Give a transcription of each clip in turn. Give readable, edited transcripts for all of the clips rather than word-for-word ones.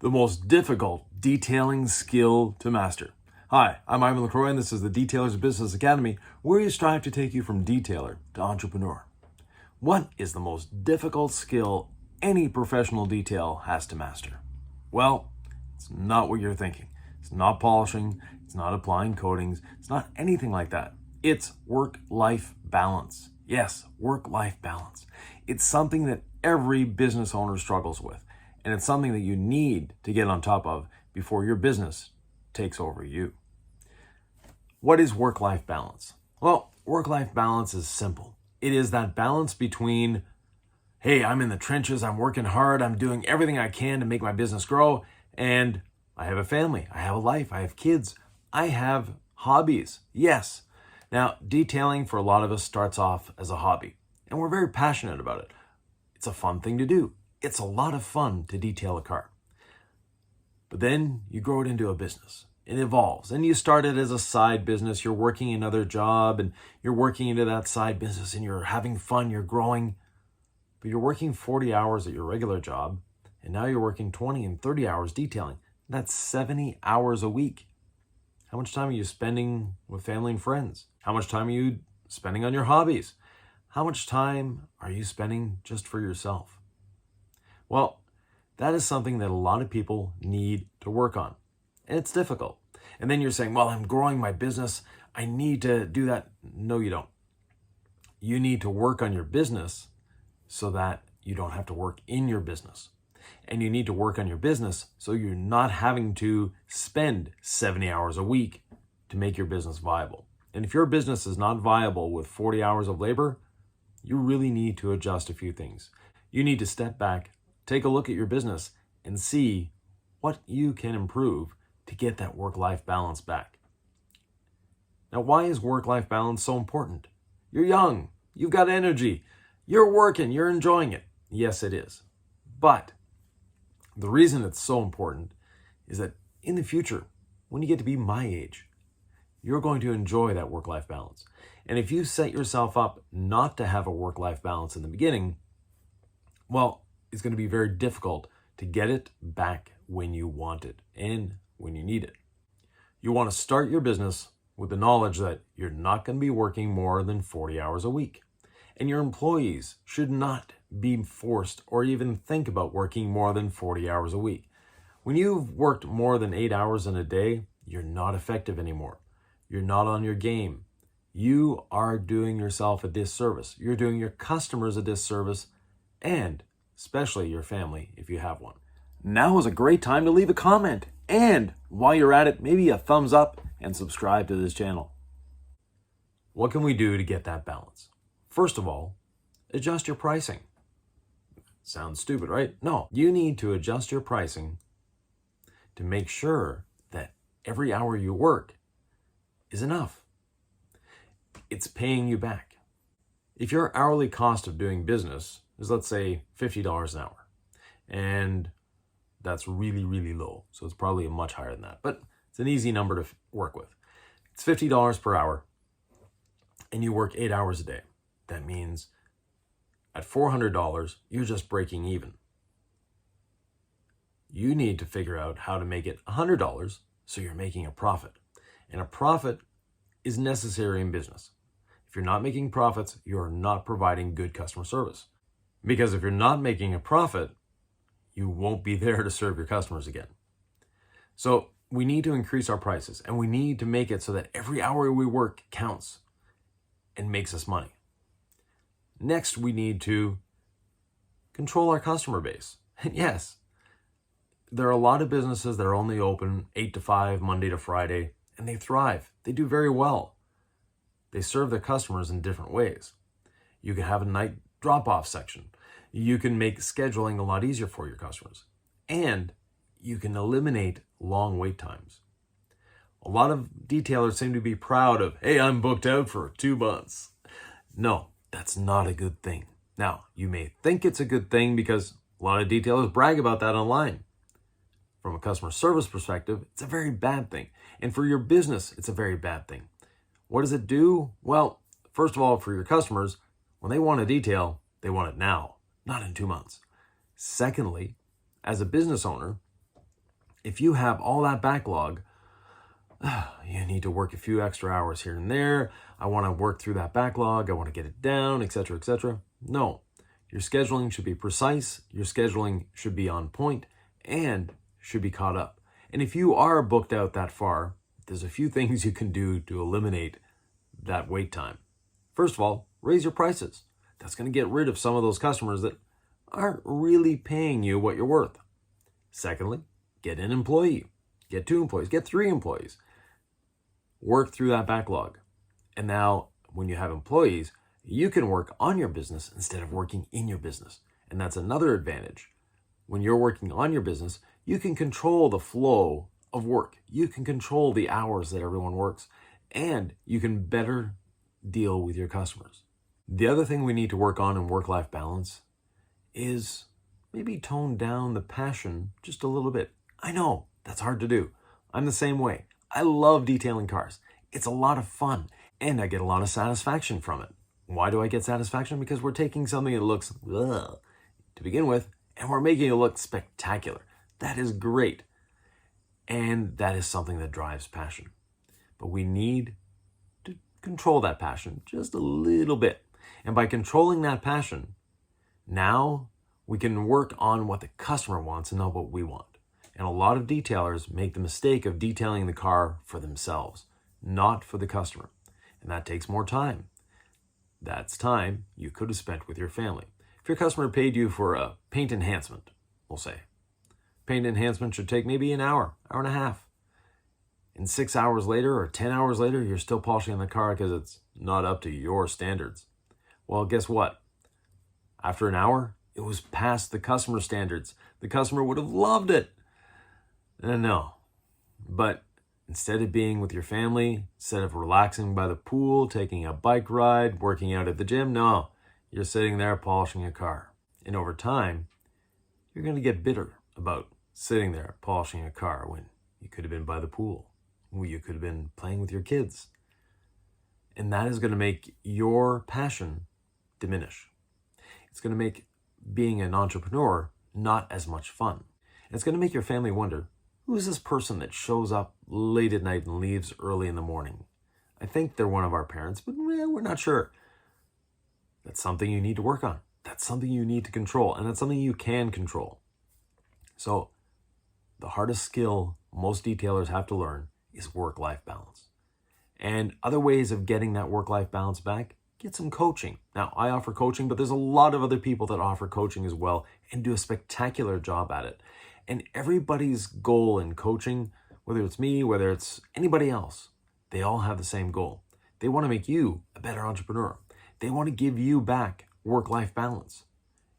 The most difficult detailing skill to master. Hi, I'm Yvan Lacroix, and this is the Detailers Business Academy, where we strive to take you from detailer to entrepreneur. What is the most difficult skill any professional detail has to master? Well, it's not what you're thinking. It's not polishing, it's not applying coatings, it's not anything like that. It's work-life balance. Yes, work-life balance. It's something that every business owner struggles with. And it's something that you need to get on top of before your business takes over you. What is work-life balance? Well, work-life balance is simple. It is that balance between, hey, I'm in the trenches, I'm working hard, I'm doing everything I can to make my business grow, and I have a family, I have a life, I have kids, I have hobbies. Yes. Now, detailing for a lot of us starts off as a hobby, and we're very passionate about it. It's a fun thing to do. It's a lot of fun to detail a car. But then you grow it into a business. It evolves. And you start it as a side business. You're working another job and you're working into that side business and you're having fun, you're growing. But you're working 40 hours at your regular job and now you're working 20 and 30 hours detailing. That's 70 hours a week. How much time are you spending with family and friends? How much time are you spending on your hobbies? How much time are you spending just for yourself? Well, that is something that a lot of people need to work on, and it's difficult. And then you're saying, well, I'm growing my business. I need to do that. No, you don't. You need to work on your business so that you don't have to work in your business. And you need to work on your business so you're not having to spend 70 hours a week to make your business viable. And if your business is not viable with 40 hours of labor, you really need to adjust a few things. You need to step back, take a look at your business and see what you can improve to get that work-life balance back. Now, why is work-life balance so important? You're young, you've got energy, you're working, you're enjoying it. Yes, it is. But the reason it's so important is that in the future, when you get to be my age, you're going to enjoy that work-life balance. And if you set yourself up not to have a work-life balance in the beginning, well, it's going to be very difficult to get it back when you want it and when you need it. You want to start your business with the knowledge that you're not going to be working more than 40 hours a week. And your employees should not be forced or even think about working more than 40 hours a week. When you've worked more than 8 hours in a day, you're not effective anymore. You're not on your game. You are doing yourself a disservice. You're doing your customers a disservice and especially your family if you have one. Now is a great time to leave a comment. And while you're at it, maybe a thumbs up and subscribe to this channel. What can we do to get that balance? First of all, adjust your pricing. Sounds stupid, right? No, you need to adjust your pricing to make sure that every hour you work is enough. It's paying you back. If your hourly cost of doing business is, let's say, $50 an hour, and that's really, really low, so it's probably much higher than that, but it's an easy number to work with. It's $50 per hour, and you work 8 hours a day. That means at $400, you're just breaking even. You need to figure out how to make it $100 so you're making a profit. And a profit is necessary in business. If you're not making profits, you're not providing good customer service. Because if you're not making a profit, you won't be there to serve your customers again. So we need to increase our prices and we need to make it so that every hour we work counts and makes us money. Next, we need to control our customer base. And yes, there are a lot of businesses that are only open 8 to 5, Monday to Friday, and they thrive. They do very well. They serve their customers in different ways. You can have a night drop-off section. You can make scheduling a lot easier for your customers. And you can eliminate long wait times. A lot of detailers seem to be proud of, hey, I'm booked out for 2 months. No, that's not a good thing. Now, you may think it's a good thing because a lot of detailers brag about that online. From a customer service perspective, it's a very bad thing. And for your business, it's a very bad thing. What does it do? Well, first of all, for your customers, when they want a detail, they want it now, not in 2 months. Secondly, as a business owner, If you have all that backlog, you need to work a few extra hours here and there. I want to work through that backlog. I want to get it down, etc., etc. No, your scheduling should be precise. Your scheduling should be on point and should be caught up. And if you are booked out that far, there's a few things you can do to eliminate that wait time. First of all, raise your prices. That's going to get rid of some of those customers that aren't really paying you what you're worth. Secondly, get an employee. Get 2 employees. Get 3 employees. Work through that backlog. And now, when you have employees, you can work on your business instead of working in your business. And that's another advantage. When you're working on your business, you can control the flow of work. You can control the hours that everyone works, and you can better deal with your customers. The other thing we need to work on in work-life balance is maybe tone down the passion just a little bit. I know, that's hard to do. I'm the same way. I love detailing cars. It's a lot of fun, and I get a lot of satisfaction from it. Why do I get satisfaction? Because we're taking something that looks ugh, to begin with, and we're making it look spectacular. That is great. And that is something that drives passion. But we need to control that passion just a little bit. And by controlling that passion, now we can work on what the customer wants and not what we want. And a lot of detailers make the mistake of detailing the car for themselves, not for the customer. And that takes more time. That's time you could have spent with your family. If your customer paid you for a paint enhancement, we'll say, paint enhancement should take maybe an hour, hour and a half. And 6 hours later or 10 hours later, you're still polishing the car because it's not up to your standards. Well, guess what? After an hour, it was past the customer standards. The customer would have loved it. No. But instead of being with your family, instead of relaxing by the pool, taking a bike ride, working out at the gym, no. You're sitting there polishing a car. And over time, you're going to get bitter about sitting there polishing a car when you could have been by the pool. You could have been playing with your kids. And that is going to make your passion diminish. It's going to make being an entrepreneur not as much fun. It's going to make your family wonder, who is this person that shows up late at night and leaves early in the morning? I think they're one of our parents, but we're not sure. That's something you need to work on. That's something you need to control, and that's something you can control. So the hardest skill most detailers have to learn is work-life balance. And other ways of getting that work-life balance back, get some coaching. Now, I offer coaching, but there's a lot of other people that offer coaching as well and do a spectacular job at it. And everybody's goal in coaching, whether it's me, whether it's anybody else, they all have the same goal. They want to make you a better entrepreneur. They want to give you back work-life balance.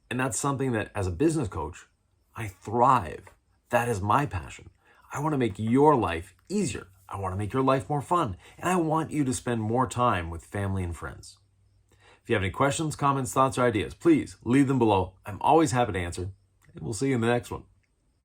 And that's something that, as a business coach, I thrive. That is my passion. I want to make your life easier. I want to make your life more fun. And I want you to spend more time with family and friends. If you have any questions, comments, thoughts, or ideas, please leave them below. I'm always happy to answer. And we'll see you in the next one.